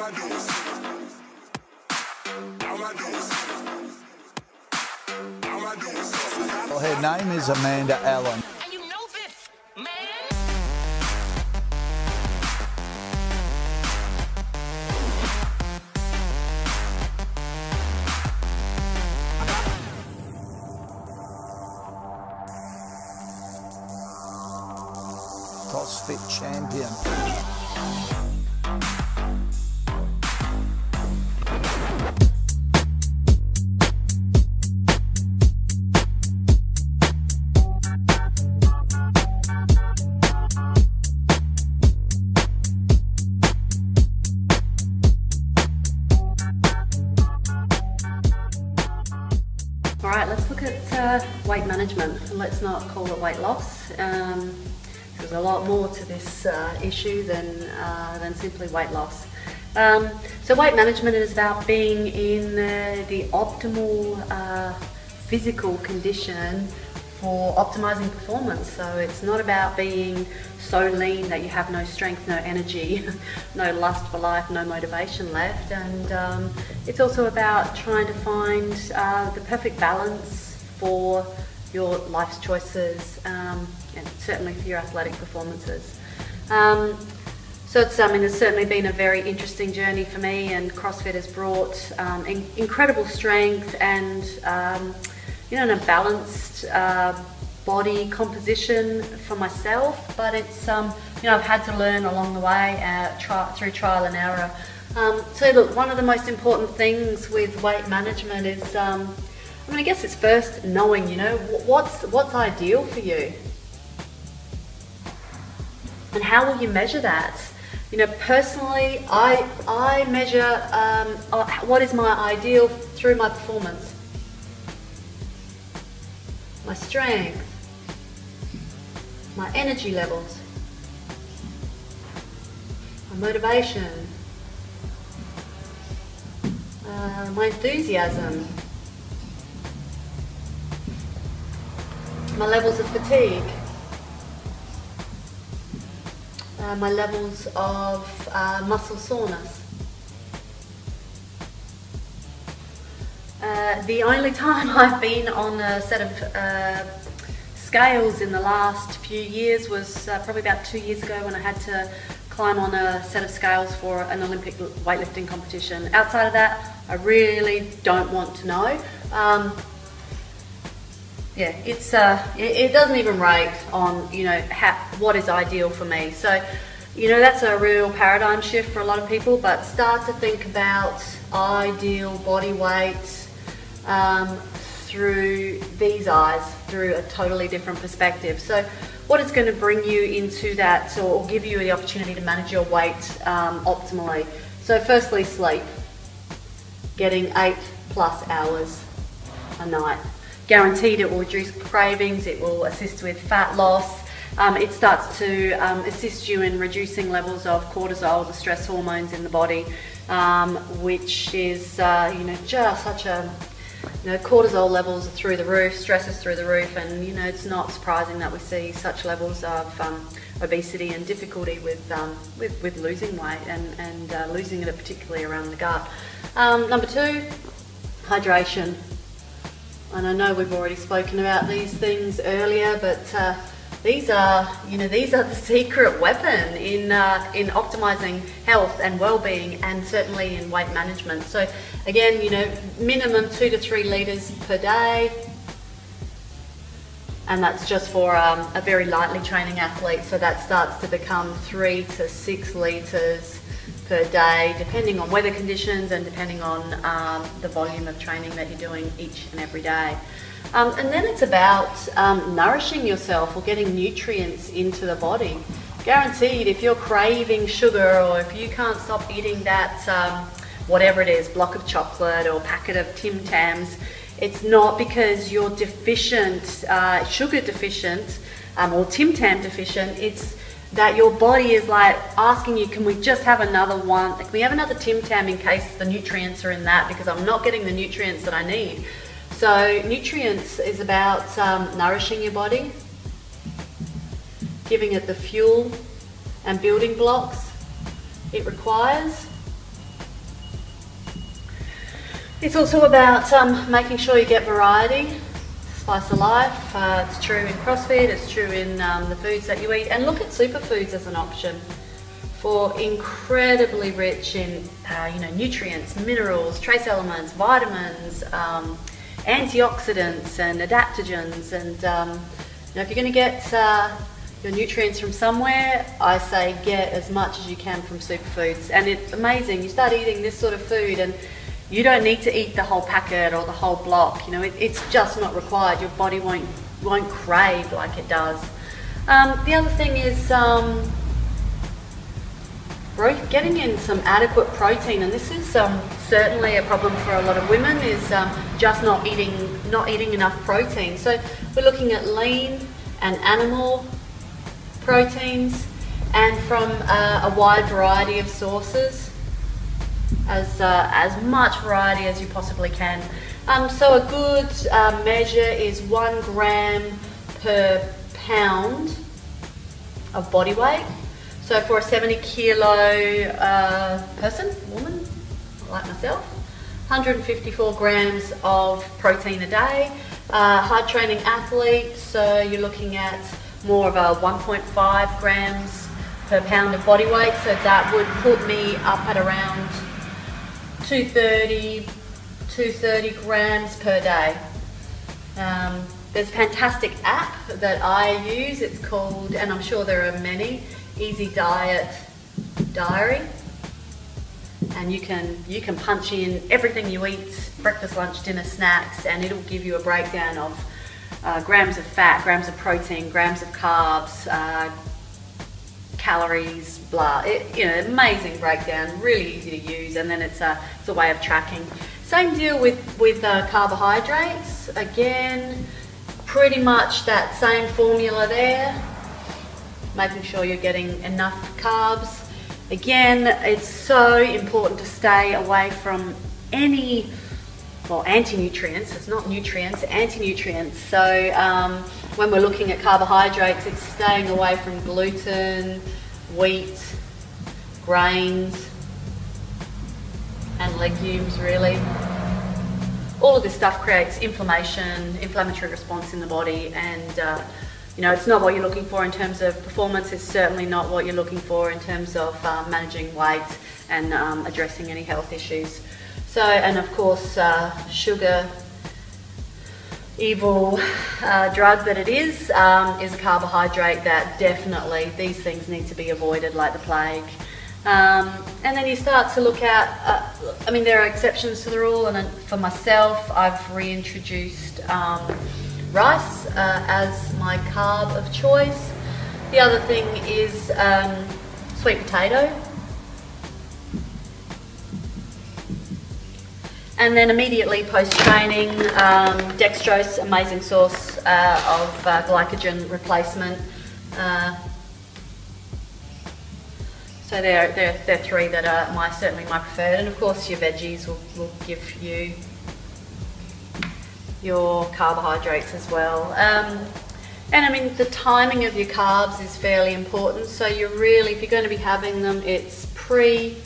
Well, her name is Amanda Allen. And you know this, man. CrossFit champion. All right, let's look at weight management. Let's not call it weight loss. There's a lot more to this issue than simply weight loss. So weight management is about being in the optimal physical condition for optimizing performance. So it's not about being so lean that you have no strength, no energy, no lust for life, no motivation left. And it's also about trying to find the perfect balance for your life's choices, and certainly for your athletic performances. So it's, it's certainly been a very interesting journey for me, and CrossFit has brought incredible strength and a balanced body composition for myself. But it's I've had to learn along the way through trial and error. So look, one of the most important things with weight management is I guess it's first knowing, what's ideal for you, and how will you measure that? Personally, I measure what is my ideal through my performance, my strength, my energy levels, my motivation, my enthusiasm, my levels of fatigue, my levels of muscle soreness. The only time I've been on a set of scales in the last few years was probably about 2 years ago, when I had to climb on a set of scales for an Olympic weightlifting competition. Outside of that, I really don't want to know. Yeah, it doesn't even rate on what is ideal for me. So that's a real paradigm shift for a lot of people. But start to think about ideal body weight through these eyes, through a totally different perspective. So what is going to bring you into that, or give you the opportunity to manage your weight optimally? So firstly, sleep. Getting 8+ hours a night. Guaranteed it will reduce cravings, it will assist with fat loss, it starts to assist you in reducing levels of cortisol, the stress hormones in the body, which is just such a, cortisol levels are through the roof, stress is through the roof, and it's not surprising that we see such levels of obesity and difficulty with losing weight and losing it particularly around the gut. Number 2, hydration. And I know we've already spoken about these things earlier, but these are the secret weapon in optimizing health and well-being, and certainly in weight management. So again, minimum 2 to 3 litres per day, and that's just for a very lightly training athlete. So that starts to become 3 to 6 litres per day, depending on weather conditions and depending on the volume of training that you're doing each and every day. And then it's about nourishing yourself, or getting nutrients into the body. Guaranteed, if you're craving sugar, or if you can't stop eating that whatever it is, block of chocolate or packet of Tim Tams, it's not because you're deficient, sugar deficient, or Tim Tam deficient. It's that your body is like asking you, can we just have another one? Can we have another Tim Tam in case the nutrients are in that, because I'm not getting the nutrients that I need. So nutrients is about nourishing your body, giving it the fuel and building blocks it requires It's also about making sure you get variety, spice of life. It's true in CrossFit, it's true in the foods that you eat, and look at superfoods as an option for incredibly rich in nutrients, minerals, trace elements, vitamins, antioxidants and adaptogens. And if you're going to get your nutrients from somewhere, I say get as much as you can from superfoods. And it's amazing, you start eating this sort of food and you don't need to eat the whole packet or the whole block. It's just not required. Your body won't crave like it does. The other thing is getting in some adequate protein, and this is certainly a problem for a lot of women, is just not eating enough protein. So we're looking at lean and animal proteins, and from a wide variety of sources, as much variety as you possibly can. So a good measure is 1 gram per pound of body weight. So for a 70 kilo woman, like myself, 154 grams of protein a day. Hard training athlete, so you're looking at more of a 1.5 grams per pound of body weight. So that would put me up at around 230 grams per day. There's a fantastic app that I use. It's called, and I'm sure there are many, Easy Diet Diary, and you can punch in everything you eat, breakfast, lunch, dinner, snacks, and it'll give you a breakdown of grams of fat, grams of protein, grams of carbs, calories, blah. Amazing breakdown, really easy to use, and then it's a way of tracking. Same deal with carbohydrates. Again, pretty much that same formula there. Making sure you're getting enough carbs. Again, it's so important to stay away from any, anti-nutrients. It's not nutrients, anti-nutrients. So when we're looking at carbohydrates, it's staying away from gluten, wheat, grains, and legumes, really. All of this stuff creates inflammatory response in the body, and it's not what you're looking for in terms of performance. It's certainly not what you're looking for in terms of managing weight and addressing any health issues. So, and of course, sugar, evil drug that it is a carbohydrate that definitely these things need to be avoided like the plague. And then you start to look at, there are exceptions to the rule, and for myself, I've reintroduced rice as my carb of choice. The other thing is sweet potato. And then immediately post-training, dextrose, amazing source of glycogen replacement. So they're three that are certainly my preferred, and of course your veggies will give you your carbohydrates as well. And the timing of your carbs is fairly important. So if you're going to be having them, it's pre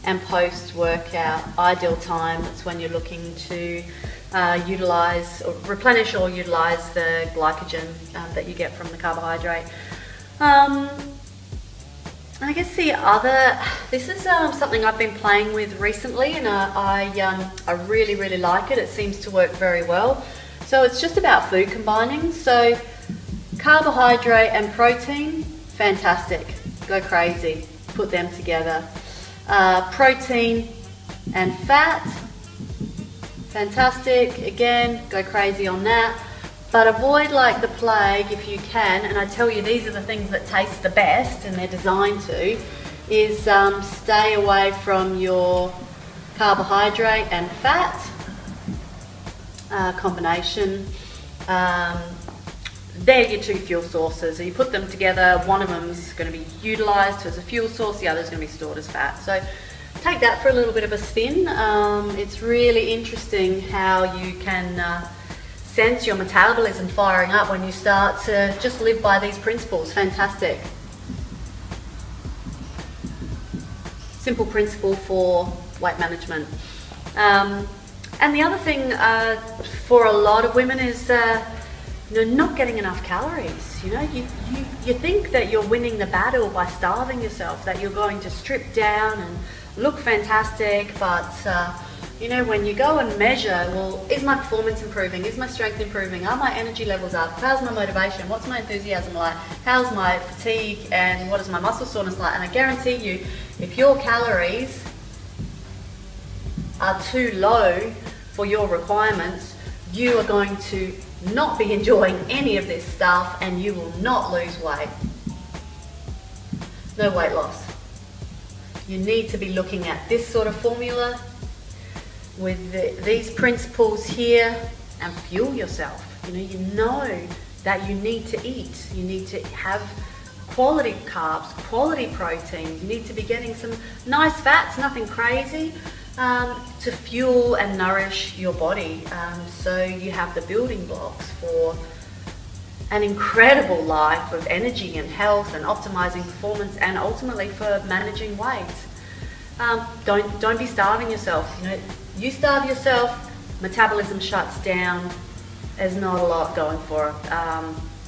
and post workout ideal time. It's when you're looking to utilize or replenish or utilize the glycogen that you get from the carbohydrate. And I guess this is something I've been playing with recently, and I really, really like it. It seems to work very well. So it's just about food combining. So carbohydrate and protein, fantastic. Go crazy. Put them together. Protein and fat, fantastic. Again, go crazy on that. But avoid like the plague if you can, and I tell you these are the things that taste the best, and they're designed to, is stay away from your carbohydrate and fat combination. They're your two fuel sources. So you put them together, one of them is going to be utilised as a fuel source, the other is going to be stored as fat. So take that for a little bit of a spin. It's really interesting how you can sense your metabolism firing up when you start to just live by these principles. Fantastic. Simple principle for weight management. And the other thing for a lot of women is not getting enough calories. You think that you're winning the battle by starving yourself, that you're going to strip down and look fantastic, but when you go and measure, well, is my performance improving? Is my strength improving? Are my energy levels up? How's my motivation? What's my enthusiasm like? How's my fatigue? And what is my muscle soreness like? And I guarantee you, if your calories are too low for your requirements, you are going to not be enjoying any of this stuff, and you will not lose weight. No weight loss. You need to be looking at this sort of formula with these principles here and fuel yourself. You know that you need to eat. You need to have quality carbs, quality protein. You need to be getting some nice fats, nothing crazy, to fuel and nourish your body, so you have the building blocks for an incredible life of energy and health and optimizing performance, and ultimately for managing weight. Don't be starving yourself. You starve yourself, metabolism shuts down. There's not a lot going for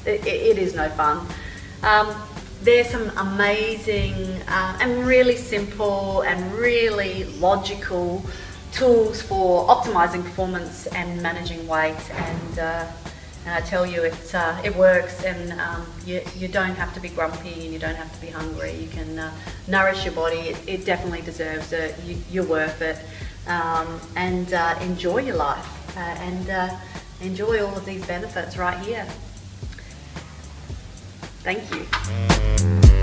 it. It is no fun. There's some amazing and really simple and really logical tools for optimizing performance and managing weight, and I tell you, it works, and you don't have to be grumpy, and you don't have to be hungry. You can nourish your body. It definitely deserves it. You're worth it, and enjoy your life, and enjoy all of these benefits right here. Thank you.